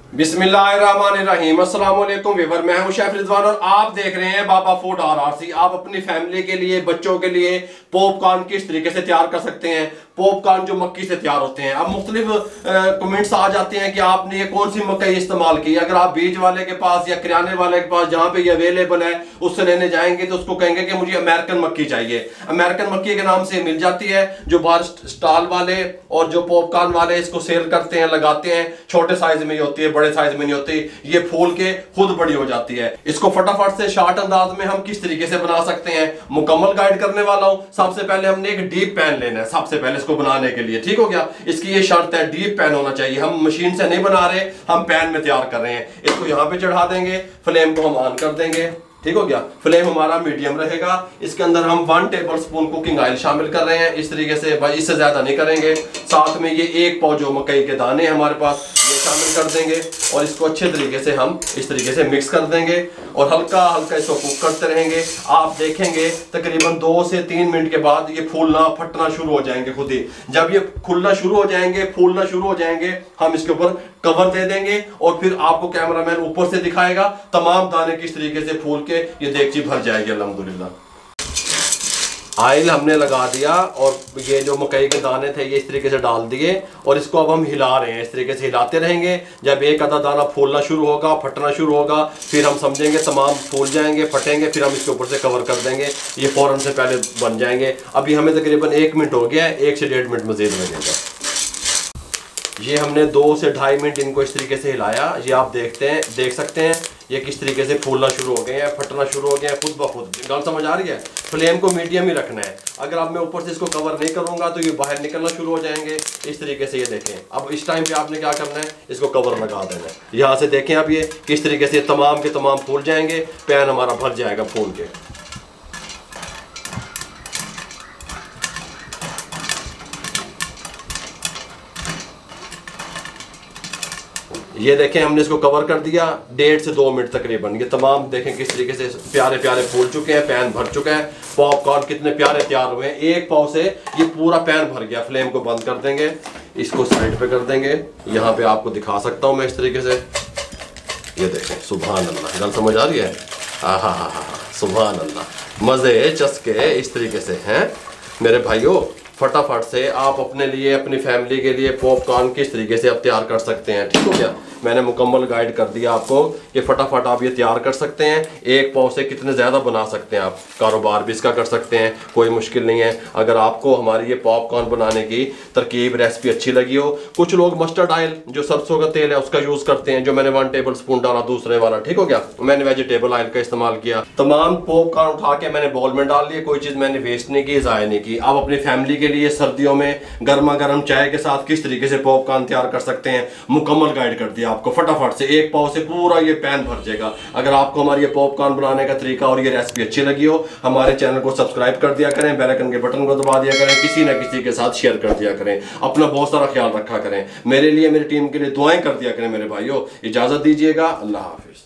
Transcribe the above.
बिस्मिल्लाहिर्रहमानिर्रहीम। अस्सलाम वालेकुम व्यूअर, मैं हूं शेफ रिजवान और आप देख रहे हैं बाबा फूड RRC। आप अपनी फैमिली के लिए, बच्चों के लिए पॉपकॉर्न किस तरीके से तैयार कर सकते हैं। पॉपकॉर्न जो मक्की से तैयार होते हैं। अब मुख्तलिफ कमेंट्स आ जाते हैं कि आपने ये कौन सी मकई इस्तेमाल की। अगर आप बीज वाले के पास या किराने वाले के पास जहां पे ये अवेलेबल है उससे लेने जाएंगे तो उसको कहेंगे कि मुझे अमेरिकन मक्की चाहिए। अमेरिकन मक्की के नाम से मिल जाती है, जो बाहर स्टॉल वाले और जो पॉपकॉर्न वाले इसको सेल करते हैं, लगाते हैं। छोटे साइज में ही होती है, बड़े साइज में नहीं होती। ये फूल के खुद बड़ी हो जाती है। इसको फटाफट से शॉर्ट अंदाज में हम किस तरीके से बना सकते हैं मुकम्मल गाइड करने वाला हूं। सबसे पहले हमने एक डीप पैन लेना है सबसे पहले इसको बनाने के लिए, ठीक हो गया। इसकी ये शर्त है, डीप पैन होना चाहिए। हम मशीन से नहीं बना रहे, हम पैन में तैयार कर रहे हैं। इसको यहां पे चढ़ा देंगे, फ्लेम को हम ऑन कर देंगे, ठीक हो गया। फ्लेम हमारा मीडियम रहेगा। इसके अंदर हम 1 टेबल स्पून कुकिंग ऑयल शामिल कर रहे हैं इस तरीके से, भाई इससे ज्यादा नहीं करेंगे। साथ में ये 1 पाव जो मकई के दाने हमारे पास ये शामिल कर देंगे और इसको अच्छे तरीके से हम इस तरीके से मिक्स कर देंगे और हल्का हल्का इसको कुक करते रहेंगे। आप देखेंगे तकरीबन 2 से 3 मिनट के बाद ये फूलना फटना शुरू हो जाएंगे खुद ही। जब ये खुलना शुरू हो जाएंगे, फूलना शुरू हो जाएंगे, हम इसके ऊपर कवर दे देंगे और फिर आपको कैमरामैन ऊपर से दिखाएगा तमाम दाने किस तरीके से फूल के ये देगची भर जाएगी अल्हम्दुलिल्लाह। ऑयल हमने लगा दिया और ये जो मकई के दाने थे ये इस तरीके से डाल दिए और इसको अब हम हिला रहे हैं। इस तरीके से हिलाते रहेंगे। जब एक आधा दाना फूलना शुरू होगा, फटना शुरू होगा, फिर हम समझेंगे तमाम फूल जाएंगे, फटेंगे, फिर हम इसके ऊपर से कवर कर देंगे। ये फौरन से पहले बन जाएंगे। अभी हमें तकरीबन 1 मिनट हो गया है, 1 से 1.5 मिनट मजीद लगेगा। ये हमने 2 से 2.5 मिनट इनको इस तरीके से हिलाया। ये आप देख सकते हैं ये किस तरीके से फूलना शुरू हो गए हैं, फटना शुरू हो गया है खुद ब खुद। गल समझ आ रही है। फ्लेम को मीडियम ही रखना है। अगर अब मैं ऊपर से इसको कवर नहीं करूंगा तो ये बाहर निकलना शुरू हो जाएंगे इस तरीके से। ये देखें, अब इस टाइम पे आपने क्या करना है, इसको कवर लगा देना है। यहाँ से देखें अब ये किस तरीके से तमाम के तमाम फूल जाएंगे, पैन हमारा भर जाएगा फूल के। ये देखें हमने इसको कवर कर दिया 1.5 से 2 मिनट तकरीबन। ये तमाम देखें किस तरीके से प्यारे प्यारे फूल चुके हैं, पैन भर चुका है। पॉपकॉर्न कितने प्यारे तैयार हुए हैं। 1 पाव से ये पूरा पैन भर गया। फ्लेम को बंद कर देंगे, इसको साइड पे कर देंगे। यहाँ पे आपको दिखा सकता हूँ मैं इस तरीके से। ये देखें, सुभान अल्लाह। गल समझ आ रही है। हा सुभान अल्लाह, मजे चस्के इस तरीके से हैं मेरे भाइयों। फटाफट से आप अपने लिए, अपनी फैमिली के लिए पॉपकॉर्न किस तरीके से आप तैयार कर सकते हैं, ठीक हो गया। मैंने मुकम्मल गाइड कर दिया आपको कि फटाफट आप ये तैयार कर सकते हैं। 1 पाव से कितने ज़्यादा बना सकते हैं आप, कारोबार भी इसका कर सकते हैं, कोई मुश्किल नहीं है। अगर आपको हमारी ये पॉपकॉर्न बनाने की तरकीब, रेसिपी अच्छी लगी हो, कुछ लोग मस्टर्ड ऑयल जो सरसों का तेल है उसका यूज़ करते हैं, जो मैंने 1 टेबल स्पून डाला दूसरे वाला, ठीक हो गया। मैंने वेजिटेबल ऑयल का इस्तेमाल किया। तमाम पॉपकॉर्न उठा के मैंने बाउल में डाल लिए, कोई चीज़ मैंने वेस्ट नहीं की, ज़ाया नहीं की। आप अपनी फैमिली के लिए सर्दियों में गर्मा गर्म चाय के साथ किस तरीके से पॉपकॉर्न तैयार कर सकते हैं, मुकम्मल गाइड कर दिया आपको। फटाफट से 1 पाव से पूरा ये पैन भर जाएगा। अगर आपको हमारी ये पॉपकॉर्न बनाने का तरीका और ये रेसिपी अच्छी लगी हो, हमारे चैनल को सब्सक्राइब कर दिया करें, बेल आइकन के बटन को दबा दिया करें, किसी ना किसी के साथ शेयर कर दिया करें। अपना बहुत सारा ख्याल रखा करें। मेरे लिए, मेरी टीम के लिए दुआएं कर दिया करें मेरे भाइयों। इजाजत दीजिएगा, अल्लाह हाफिज।